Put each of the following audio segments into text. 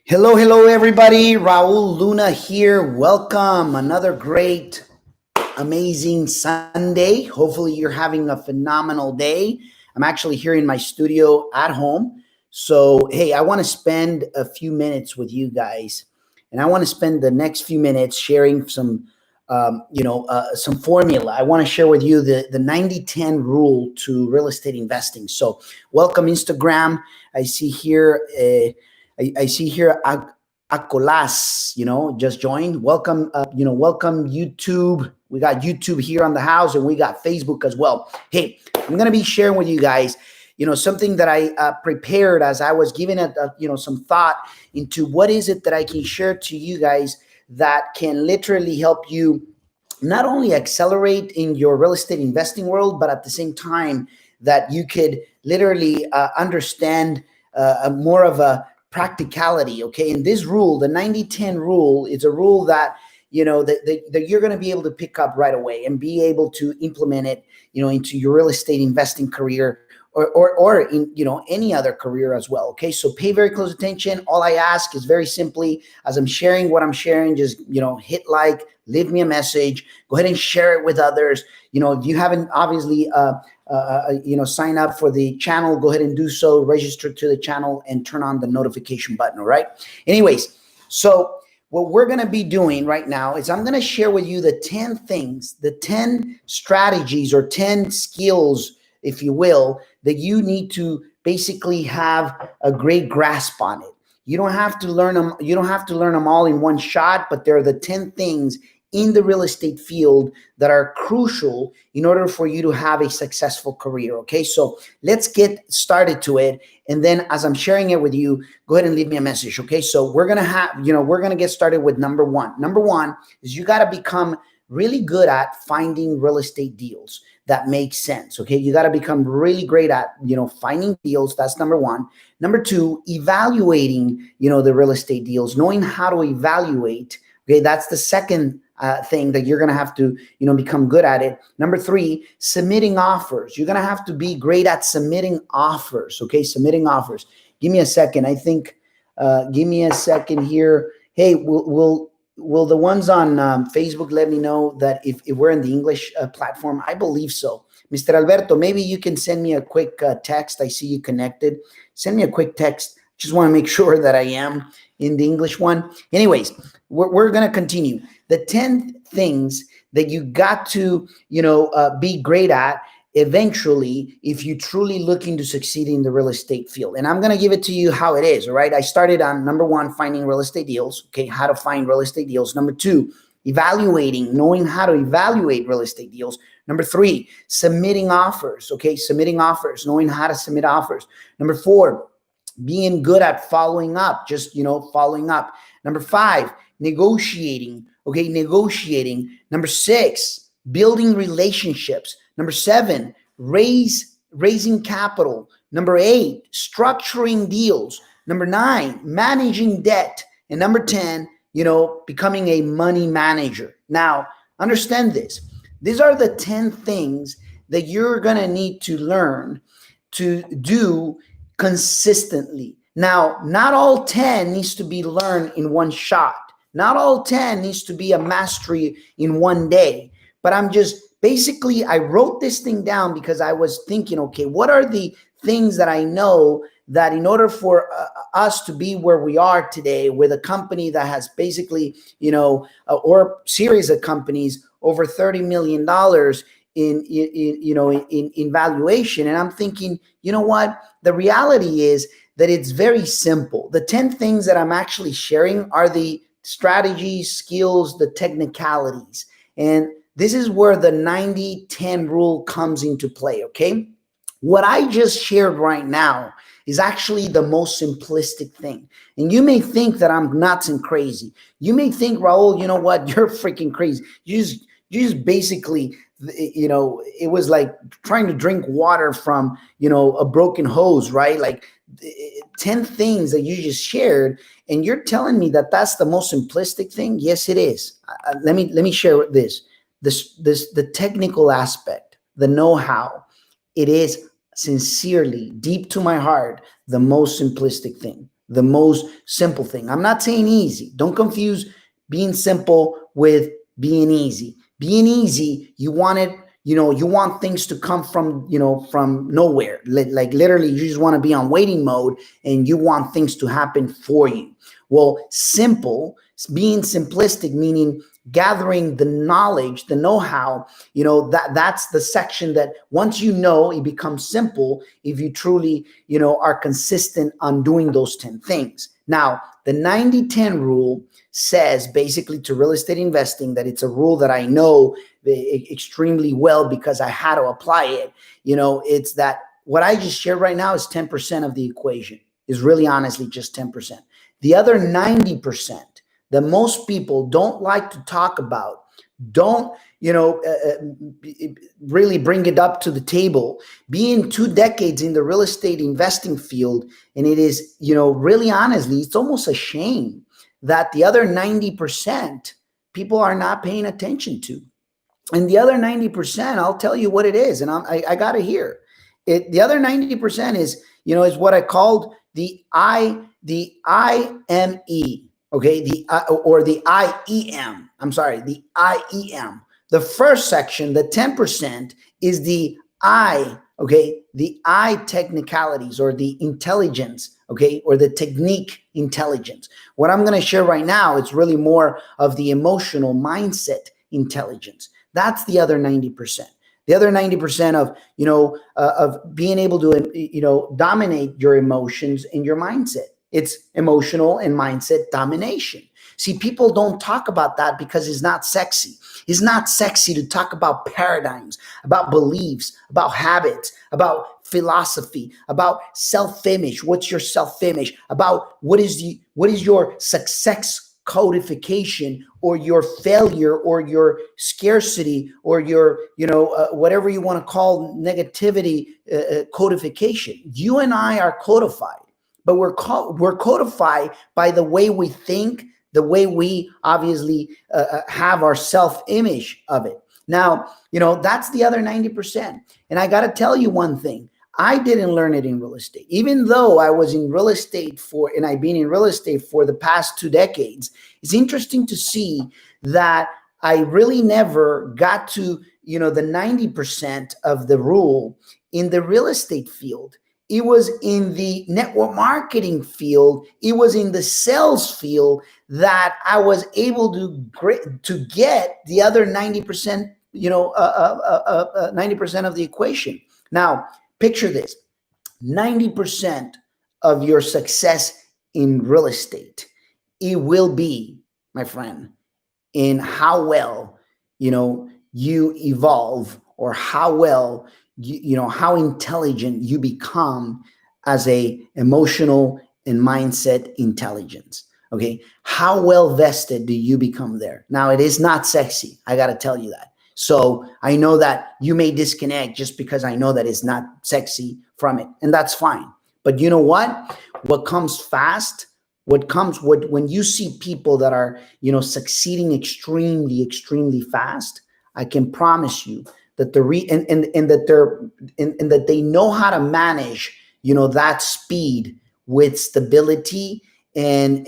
Hello, hello, everybody. Raul Luna here. Welcome. Another great, amazing Sunday. Hopefully, you're having a phenomenal day. I'm actually here in my studio at home. So, hey, I want to spend a few minutes with you guys, and I want to spend the next few minutes sharing some formula. I want to share with you the 90-10 rule to real estate investing. So, welcome, Instagram. I see here. I see here Acolas, just joined. Welcome, welcome YouTube. We got YouTube here on the house, and we got Facebook as well. Hey, I'm gonna be sharing with you guys, something that I prepared as I was giving it, some thought into what is it that I can share to you guys that can literally help you not only accelerate in your real estate investing world, but at the same time that you could literally understand more of a practicality. Okay, in this rule, the 90-10 rule, is a rule that that you're going to be able to pick up right away and be able to implement it into your real estate investing career, or in any other career as well. Okay, so pay very close attention. All I ask is very simply, as I'm sharing what I'm sharing, just hit like, leave me a message, go ahead and share it with others. If you haven't obviously sign up for the channel, go ahead and do so, register to the channel, and turn on the notification button. All right, anyways, so what we're going to be doing right now is I'm going to share with you the 10 things, the 10 strategies, or 10 skills, if you will, that you need to basically have a great grasp on it. You don't have to learn them. You don't have to learn them all in one shot, but there are the 10 things in the real estate field that are crucial in order for you to have a successful career. Okay, so let's get started to it. And then as I'm sharing it with you, go ahead and leave me a message. Okay, so we're gonna get started with number one. Number one is you got to become really good at finding real estate deals that make sense. Okay, you got to become really great at finding deals. That's number one. Number two, evaluating the real estate deals, knowing how to evaluate. Okay, that's the second thing that you're going to have to become good at it. Number three, submitting offers. You're going to have to be great at submitting offers. Okay, submitting offers. Give me a second. I think. Give me a second here. Hey, will the ones on Facebook let me know that if we're in the English platform? I believe so. Mr. Alberto, maybe you can send me a quick text. I see you connected. Send me a quick text. Just want to make sure that I am in the English one. Anyways, we're going to continue. The 10 things that you got to, be great at eventually if you're truly looking to succeed in the real estate field. And I'm going to give it to you how it is. All right. I started on number one, finding real estate deals. Okay. How to find real estate deals. Number two, evaluating, knowing how to evaluate real estate deals. Number three, submitting offers. Okay. Submitting offers, knowing how to submit offers. Number four, being good at following up, just, following up. Number five, negotiating. Okay, negotiating. Number six, building relationships. Number seven, raising capital. Number eight, structuring deals. Number nine, managing debt. And number 10, becoming a money manager. Now, understand this. These are the 10 things that you're going to need to learn to do consistently. Now, not all 10 needs to be learned in one shot. Not all 10 needs to be a mastery in one day, but I'm just basically, I wrote this thing down because I was thinking, okay, what are the things that I know that in order for us to be where we are today with a company that has basically, or series of companies over $30 million in valuation. And I'm thinking, you know what? The reality is that it's very simple. The 10 things that I'm actually sharing are the strategies, skills, the technicalities. And this is where the 90-10 rule comes into play, okay? What I just shared right now is actually the most simplistic thing. And you may think that I'm nuts and crazy. You may think, Raul, you know what? You're freaking crazy. You just basically, it was like trying to drink water from, a broken hose, right? Like 10 things that you just shared, and you're telling me that that's the most simplistic thing? Yes, it is. Let me share this. The technical aspect, the know-how, it is sincerely, deep to my heart, the most simplistic thing. the most simple thing. I'm not saying easy. Don't confuse being simple with being easy. Being easy, you want it, you want things to come from, from nowhere. Like literally, you just want to be on waiting mode and you want things to happen for you. Well, simple, being simplistic, meaning gathering the knowledge, the know-how, that's the section that once it becomes simple if you truly, are consistent on doing those 10 things. Now, the 90-10 rule says basically to real estate investing that it's a rule that I know extremely well because I had to apply it. It's that what I just shared right now is 10% of the equation, is really honestly just 10%. The other 90% that most people don't like to talk about, don't, really bring it up to the table. Being 2 decades in the real estate investing field, and it is, really honestly, it's almost a shame that the other 90% people are not paying attention to. And the other 90%, I'll tell you what it is, and I got to hear it. The other 90% is, is what I called the IME. Okay, the IEM. I'm sorry, the IEM. The first section, the 10%, is the the I technicalities, or the intelligence, or the technique intelligence. What I'm going to share right now, it's really more of the emotional mindset intelligence. That's the other 90%. The other 90% of being able to, dominate your emotions and your mindset. It's emotional and mindset domination. See, people don't talk about that because it's not sexy. It's not sexy to talk about paradigms, about beliefs, about habits, about philosophy, about self-image. What's your self-image? About what is your success codification, or your failure, or your scarcity, or your, whatever you want to call negativity codification. You and I are codified. But we're codified by the way we think, the way we obviously have our self-image of it. Now, that's the other 90%. And I got to tell you one thing. I didn't learn it in real estate. Even though I was in real estate and I've been in real estate for the past 2 decades, it's interesting to see that I really never got to, the 90% of the rule in the real estate field. It was in the network marketing field. It was in the sales field that I was able to get the other 90%, 90% of the equation. Now, picture this: 90% of your success in real estate, it will be, my friend, in how well, you evolve, or how well how intelligent you become as a emotional and mindset intelligence. Okay. How well vested do you become there? Now, it is not sexy. I got to tell you that. So I know that you may disconnect just because I know that it's not sexy from it, and that's fine. But you know what? What comes fast, when you see people that are, succeeding extremely, extremely fast, I can promise you that that they know how to manage, that speed with stability and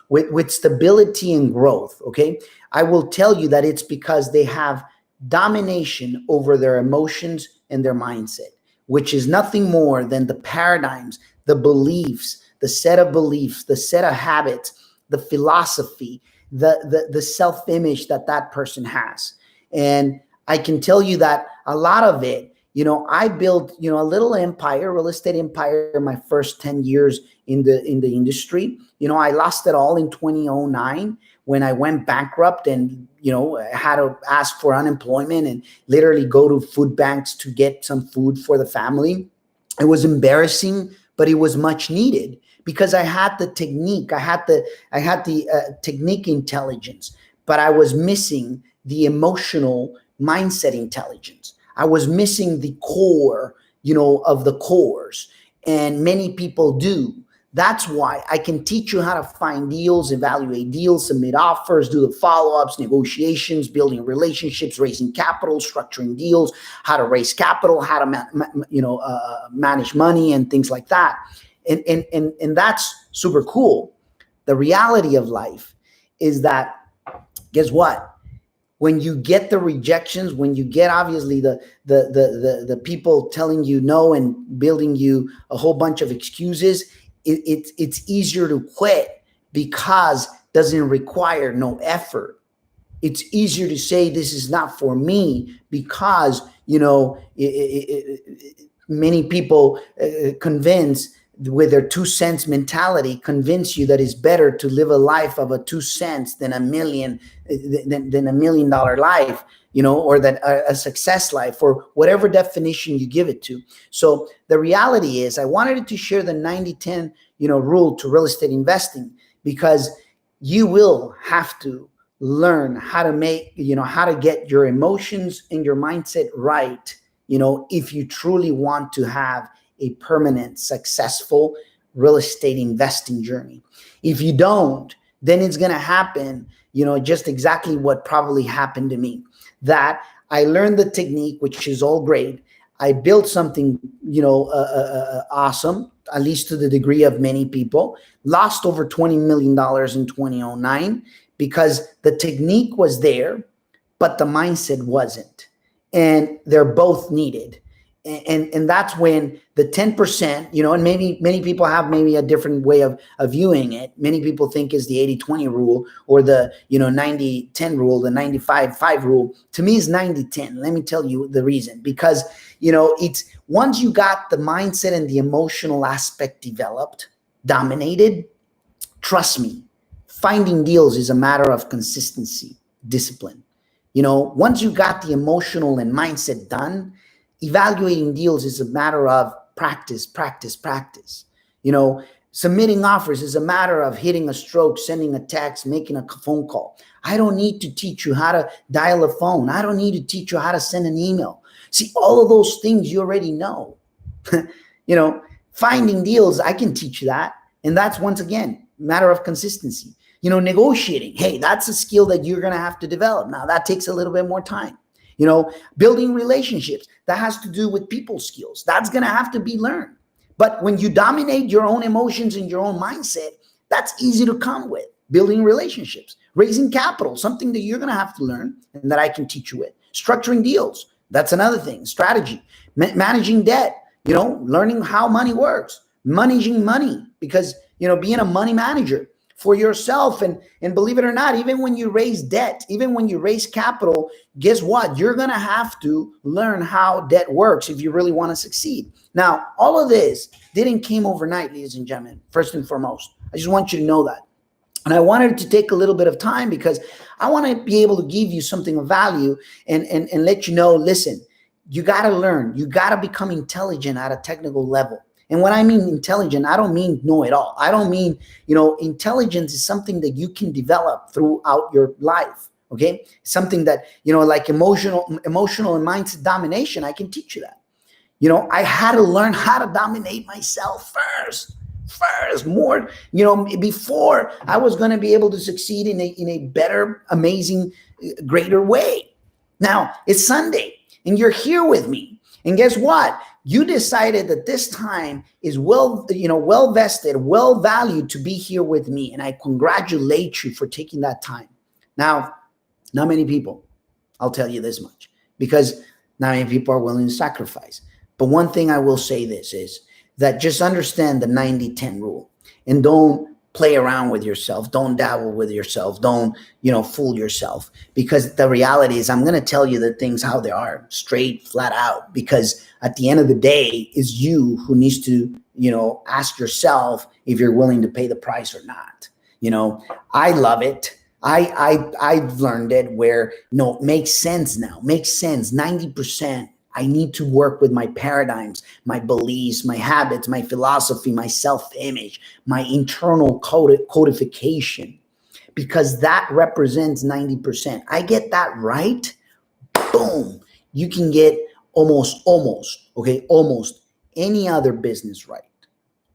with stability and growth. Okay, I will tell you that it's because they have domination over their emotions and their mindset, which is nothing more than the paradigms, the beliefs, the set of beliefs, the set of habits, the philosophy, the self-image that person has. And I can tell you that a lot of it, I built, a little empire, real estate empire, in my first 10 years in the industry. I lost it all in 2009 when I went bankrupt and, had to ask for unemployment and literally go to food banks to get some food for the family. It was embarrassing, but it was much needed because I had the technique, I had the technique intelligence, but I was missing the emotional mindset intelligence. I was missing the core, of the cores, and many people do. That's why I can teach you how to find deals, evaluate deals, submit offers, do the follow-ups, negotiations, building relationships, raising capital, structuring deals, how to raise capital, how to manage money and things like that. And that's super cool. The reality of life is that, guess what? When you get the rejections, when you get obviously the people telling you no and building you a whole bunch of excuses, it's easier to quit because it doesn't require no effort. It's easier to say this is not for me because many people convince with their 2 cents mentality, convince you that it's better to live a life of a 2 cents than a million, than $1 million life, or that a success life, or whatever definition you give it to. So the reality is, I wanted to share the 90-10, rule to real estate investing, because you will have to learn how to make, how to get your emotions and your mindset right, if you truly want to have a permanent, successful real estate investing journey. If you don't, then it's going to happen, just exactly what probably happened to me, that I learned the technique, which is all great. I built something, awesome, at least to the degree of many people, lost over $20 million in 2009 because the technique was there, but the mindset wasn't. And they're both needed. And that's when the 10%, and maybe many people have maybe a different way of viewing it. Many people think is the 80-20 rule, or the 90-10 rule, the 95-5 rule. To me, is 90-10. Let me tell you the reason. Because it's once you got the mindset and the emotional aspect developed, dominated, trust me, finding deals is a matter of consistency, discipline. Once you got the emotional and mindset done, evaluating deals is a matter of practice, practice, practice. Submitting offers is a matter of hitting a stroke, sending a text, making a phone call. I don't need to teach you how to dial a phone. I don't need to teach you how to send an email. See, all of those things you already know. Finding deals, I can teach you that. And that's, once again, a matter of consistency. Negotiating, hey, that's a skill that you're going to have to develop. Now, that takes a little bit more time. Building relationships, that has to do with people skills. That's going to have to be learned. But when you dominate your own emotions and your own mindset, that's easy to come with. Building relationships, raising capital, something that you're going to have to learn and that I can teach you with. Structuring deals, that's another thing. Strategy, managing debt, learning how money works, managing money, because, being a money manager for yourself. And believe it or not, even when you raise debt, even when you raise capital, guess what? You're going to have to learn how debt works if you really want to succeed. Now, all of this didn't came overnight, ladies and gentlemen, first and foremost. I just want you to know that. And I wanted to take a little bit of time because I want to be able to give you something of value and let you know, listen, you got to learn. You got to become intelligent at a technical level. And when I mean intelligent, I don't mean know it all. I don't mean, intelligence is something that you can develop throughout your life. Okay. Something that, like emotional and mindset domination, I can teach you that. I had to learn how to dominate myself first more, before I was going to be able to succeed in a better, amazing, greater way. Now it's Sunday and you're here with me. And guess what? You decided that this time is well vested, well valued to be here with me. And I congratulate you for taking that time. Now, not many people, I'll tell you this much, because not many people are willing to sacrifice. But one thing I will say this is that just understand the 90-10 rule and don't play around with yourself. Don't dabble with yourself. Don't, fool yourself, because the reality is I'm going to tell you the things how they are, straight, flat out, because at the end of the day, it's you who needs to, ask yourself if you're willing to pay the price or not. I love it. I've learned it where, it makes sense now, makes sense. 90%. I need to work with my paradigms, my beliefs, my habits, my philosophy, my self-image, my internal codification, because that represents 90%. I get that right, boom, you can get almost any other business right,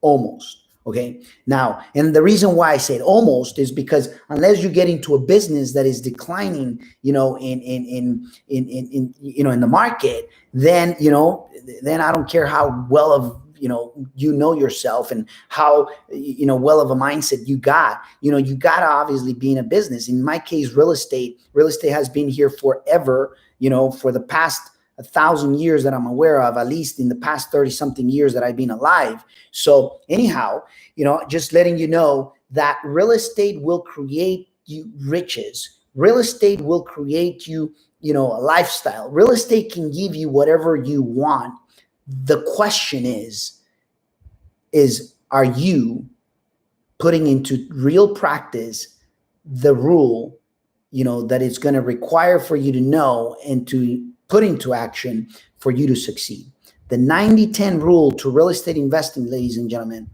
almost. Okay. Now, and the reason why I said almost is because unless you get into a business that is declining, in the market, then, then I don't care how well of, you know yourself and how, well of a mindset you got. You got to obviously be in a business. In my case, real estate has been here forever, for the past 1,000 years that I'm aware of, at least in the past 30 something years that I've been alive. So anyhow, just letting you know that real estate will create you riches. Real estate will create you, a lifestyle. Real estate can give you whatever you want. The question is are you putting into real practice the rule, that it's going to require for you to know and to put into action for you to succeed? The 90-10 rule to real estate investing, ladies and gentlemen,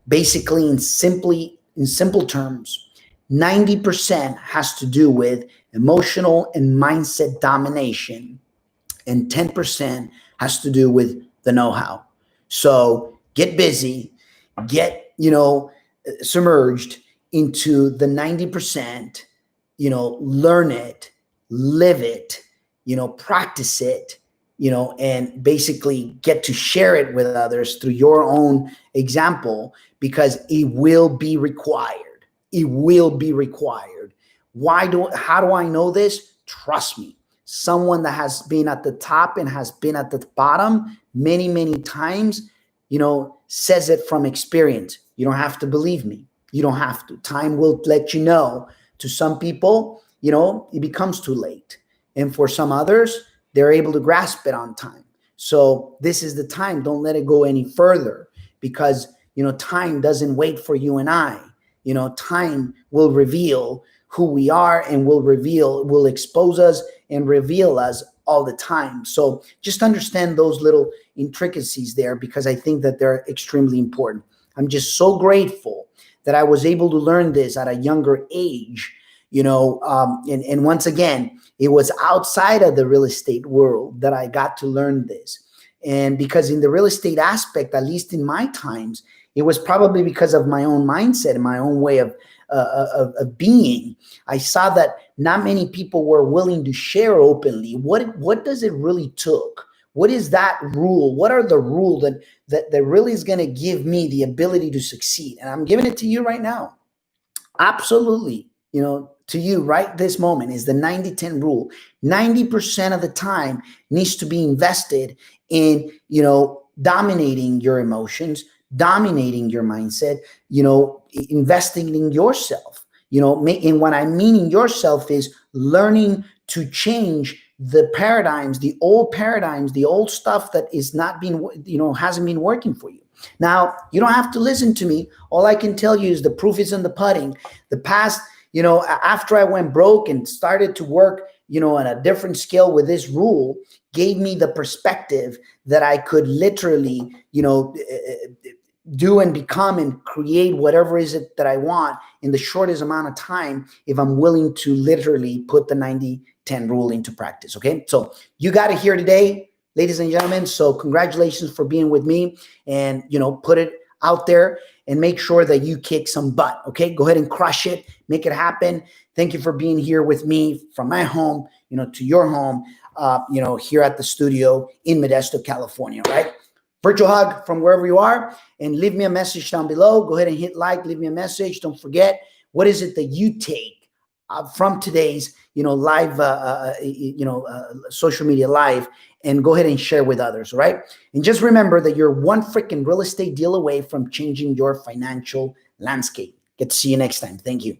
basically in simple terms, 90% has to do with emotional and mindset domination, and 10% has to do with the know-how. So get busy, get, submerged into the 90%, learn it, live it, practice it, and basically get to share it with others through your own example, because it will be required. It will be required. How do I know this? Trust me. Someone that has been at the top and has been at the bottom many, many times, says it from experience. You don't have to believe me. You don't have to. Time will let you know. To some people, it becomes too late. And for some others, they're able to grasp it on time. So this is the time. Don't let it go any further, because, time doesn't wait for you and I. Time will reveal who we are, and will expose us and reveal us all the time. So just understand those little intricacies there, because I think that they're extremely important. I'm just so grateful that I was able to learn this at a younger age, and once again, it was outside of the real estate world that I got to learn this. And because in the real estate aspect, at least in my times, it was probably because of my own mindset and my own way of being. I saw that not many people were willing to share openly. What does it really took? What is that rule? What are the rules that really is going to give me the ability to succeed? And I'm giving it to you right now. Absolutely, to you right this moment is the 90-10 rule. 90% of the time needs to be invested in, dominating your emotions, dominating your mindset, investing in yourself, and what I mean in yourself is learning to change the paradigms, the old stuff that is not being, hasn't been working for you. Now, you don't have to listen to me. All I can tell you is the proof is in the pudding. The past, after I went broke and started to work, on a different scale with this rule, gave me the perspective that I could literally, do and become and create whatever is it that I want in the shortest amount of time, if I'm willing to literally put the 90-10 rule into practice. Okay. So you got it here today, ladies and gentlemen. So congratulations for being with me, and, put it out there and make sure that you kick some butt. Okay. Go ahead and crush it, make it happen. Thank you for being here with me from my home, to your home, here at the studio in Modesto, California, right? Virtual hug from wherever you are, and leave me a message down below. Go ahead and hit like, leave me a message. Don't forget, what is it that you take from today's, live, social media live, and go ahead and share with others, right? And just remember that you're one freaking real estate deal away from changing your financial landscape. Get to see you next time. Thank you.